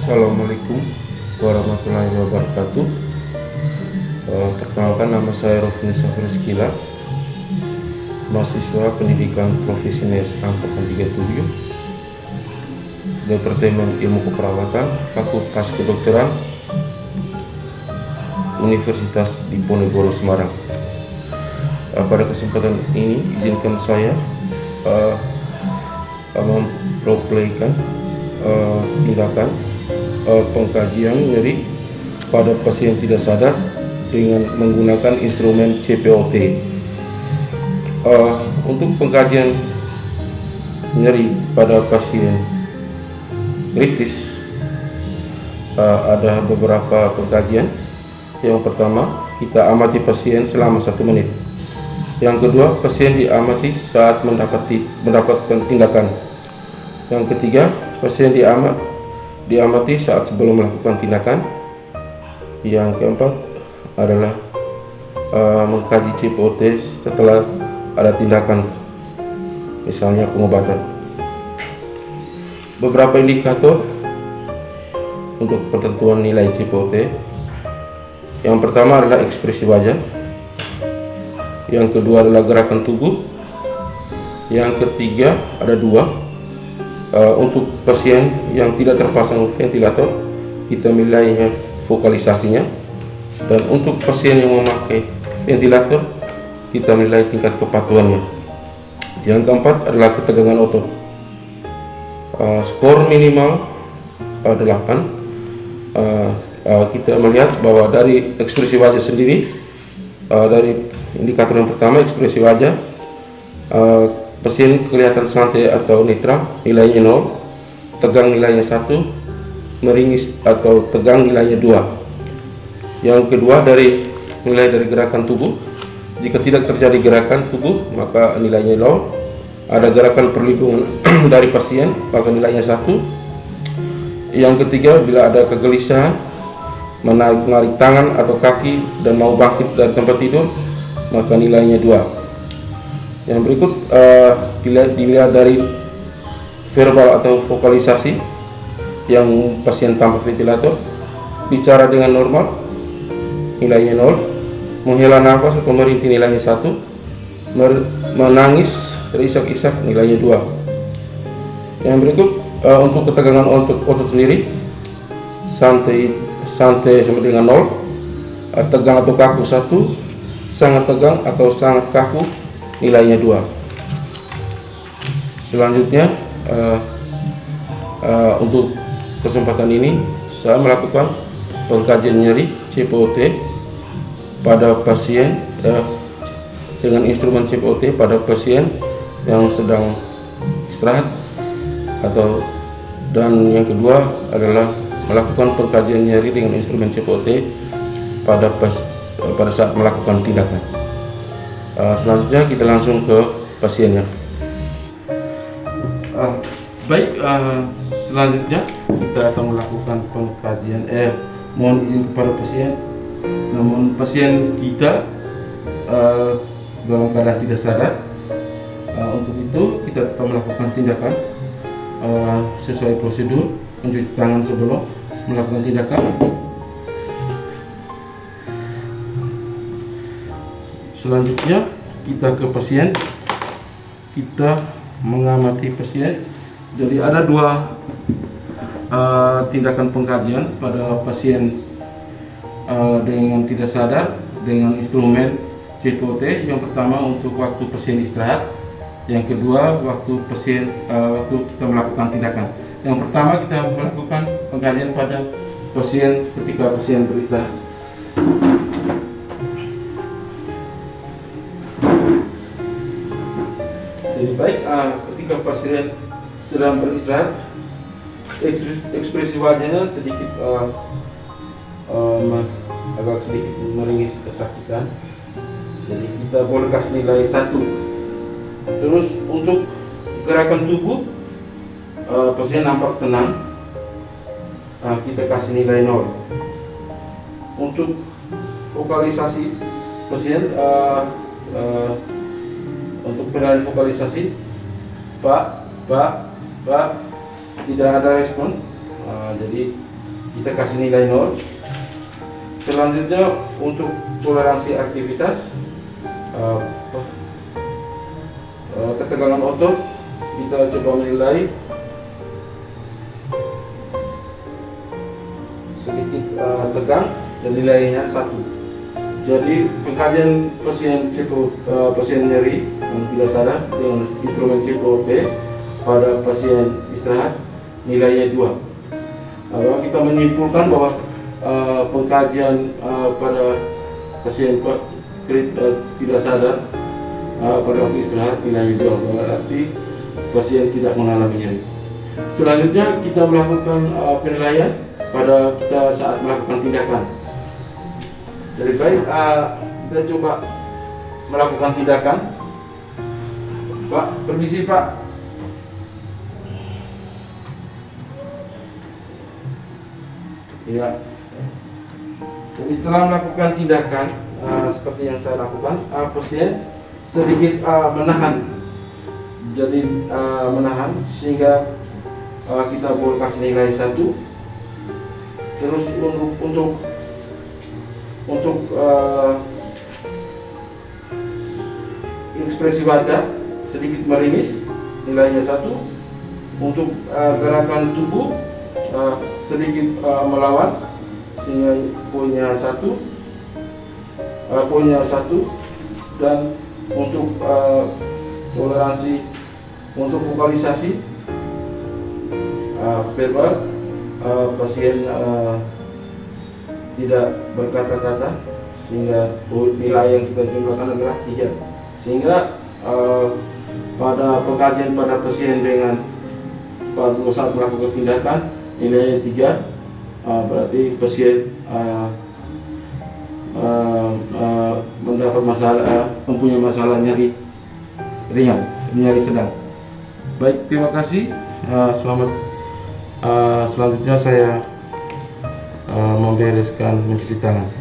Assalamualaikum warahmatullahi wabarakatuh. Perkenalkan, nama saya Rofni Safriskila, mahasiswa pendidikan profesionalis angkatan 37, Departemen Ilmu Keperawatan, Fakultas Kedokteran, Universitas Diponegoro, Semarang. Pada kesempatan ini izinkan saya memperolehkan tindakan pengkajian nyeri pada pasien tidak sadar dengan menggunakan instrumen CPOT. Untuk pengkajian nyeri pada pasien kritis ada beberapa pengkajian. Yang pertama, kita amati pasien selama 1 menit. Yang kedua, pasien diamati saat mendapatkan tindakan. Yang ketiga, pasien diamati saat sebelum melakukan tindakan. Yang keempat adalah mengkaji CPOT setelah ada tindakan, misalnya pengobatan. Beberapa indikator untuk penentuan nilai CPOT. Yang pertama adalah ekspresi wajah. Yang kedua adalah gerakan tubuh. Yang ketiga ada 2. Untuk pasien yang tidak terpasang ventilator, kita nilainya vokalisasinya. Dan untuk pasien yang memakai ventilator, kita nilai tingkat kepatuhannya. Yang keempat adalah ketegangan otot. Skor minimal 8. Kita melihat bahwa dari ekspresi wajah sendiri, dari indikator yang pertama, ekspresi wajah, pasien kelihatan santai atau netral, nilainya 0, tegang nilainya 1, meringis atau tegang nilainya 2. Yang kedua, dari nilai dari gerakan tubuh, jika tidak terjadi gerakan tubuh maka nilainya 0. Ada gerakan perlindungan dari pasien maka nilainya 1. Yang ketiga, bila ada kegelisahan, menarik tangan atau kaki dan mau bangkit dari tempat tidur, maka nilainya 2. Yang berikut dilihat dari verbal atau vokalisasi. Yang pasien tanpa ventilator bicara dengan normal, nilainya 0. Menghela nafas atau merintih, nilainya 1. Menangis, terisak-isak, nilainya 2. Yang berikut untuk ketegangan otot sendiri, santai sama dengan 0, tegang atau kaku 1, sangat tegang atau sangat kaku, nilainya 2. Selanjutnya untuk kesempatan ini saya melakukan pengkajian nyeri CPOT pada pasien dengan instrumen CPOT pada pasien yang sedang istirahat, dan yang kedua adalah melakukan pengkajian nyeri dengan instrumen CPOT pada saat melakukan tindakan. Selanjutnya kita langsung ke pasiennya. Selanjutnya kita akan melakukan pengkajian. Mohon izin kepada pasien. Namun pasien kita dalam keadaan tidak sadar. Untuk itu kita akan melakukan tindakan sesuai prosedur. Mencuci tangan sebelum melakukan tindakan. Selanjutnya kita ke pasien, kita mengamati pasien. Jadi ada 2 tindakan pengkajian pada pasien dengan tidak sadar dengan instrumen CPOT. Yang pertama untuk waktu pasien istirahat, yang kedua waktu kita melakukan tindakan. Yang pertama kita melakukan pengkajian pada pasien ketika pasien beristirahat. Jadi baik, ketika pasien sedang beristirahat, ekspresi wajahnya sedikit agak sedikit meringis kesakitan. Jadi kita boleh kasih nilai 1. Terus untuk gerakan tubuh, pasien nampak tenang, kita kasih nilai 0. Untuk vokalisasi pasien, untuk penilaian vokalisasi, Pak, tidak ada respon. Jadi kita kasih nilai 0. Selanjutnya untuk toleransi aktivitas, ketegangan otot kita coba menilai sedikit tegang dan nilainya 1. Jadi pengkajian pasien nyeri yang tidak sadar dengan instrumen CPOP pada pasien istirahat nilainya 2. Lalu kita menyimpulkan bahwa pengkajian pada pasien tidak sadar pada waktu istirahat nilainya 2, berarti pasien tidak mengalami nyeri. Selanjutnya kita melakukan penilaian pada kita saat melakukan tindakan. Jadi baik, kita coba melakukan tindakan. Pak, permisi Pak. Ya. Jadi setelah melakukan tindakan seperti yang saya lakukan, pasien sedikit menahan. Jadi menahan sehingga kita boleh kasih nilai 1. Terus untuk ekspresi wajah sedikit meringis nilainya 1. Untuk gerakan tubuh sedikit melawan sehingga poinnya 1. Dan untuk toleransi untuk vokalisasi verbal, pasien tidak berkata-kata sehingga nilai yang kita jumlahkan adalah 3. Sehingga pada pengkajian pada pasien dengan pada saat melakukan tindakan nilainya 3, berarti pasien mendapat mempunyai masalah nyeri ringan, nyeri sedang. Baik, terima kasih. Selanjutnya saya membereskan mencuci tangan.